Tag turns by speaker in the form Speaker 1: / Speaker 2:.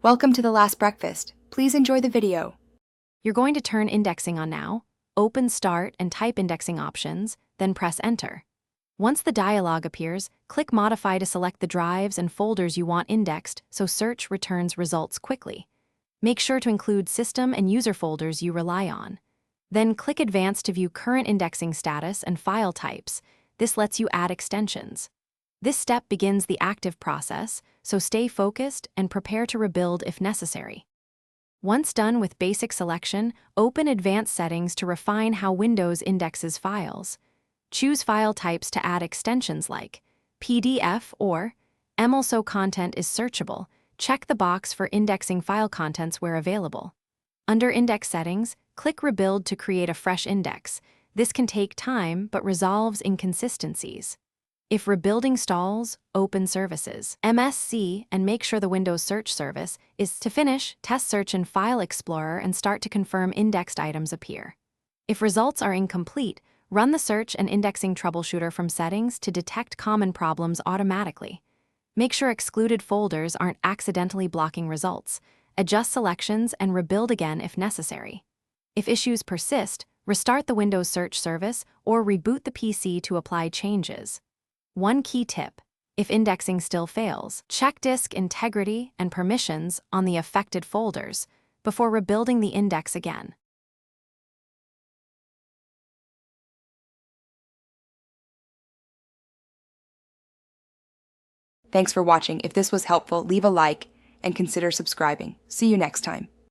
Speaker 1: Welcome to The Last Breakfast. Please enjoy the video.
Speaker 2: You're going to turn indexing on now, open Start and type indexing options, then press Enter. Once the dialog appears, click Modify to select the drives and folders you want indexed so search returns results quickly. Make sure to include system and user folders you rely on. Then click Advanced to view current indexing status and file types. This lets you add extensions. This step begins the active process, so stay focused and prepare to rebuild if necessary. Once done with basic selection, open Advanced Settings to refine how Windows indexes files. Choose file types to add extensions like PDF or ML so content is searchable. Check the box for indexing file contents where available. Under Index Settings, click Rebuild to create a fresh index. This can take time but resolves inconsistencies. If rebuilding stalls, open Services, MSC, and make sure the Windows Search Service is to finish, test search in File Explorer and start to confirm indexed items appear. If results are incomplete, run the Search and Indexing Troubleshooter from Settings to detect common problems automatically. Make sure excluded folders aren't accidentally blocking results. Adjust selections and rebuild again if necessary. If issues persist, restart the Windows Search Service or reboot the PC to apply changes. One key tip: if indexing still fails, check disk integrity and permissions on the affected folders before rebuilding the index again.
Speaker 1: Thanks for watching. If this was helpful, leave a like and consider subscribing. See you next time.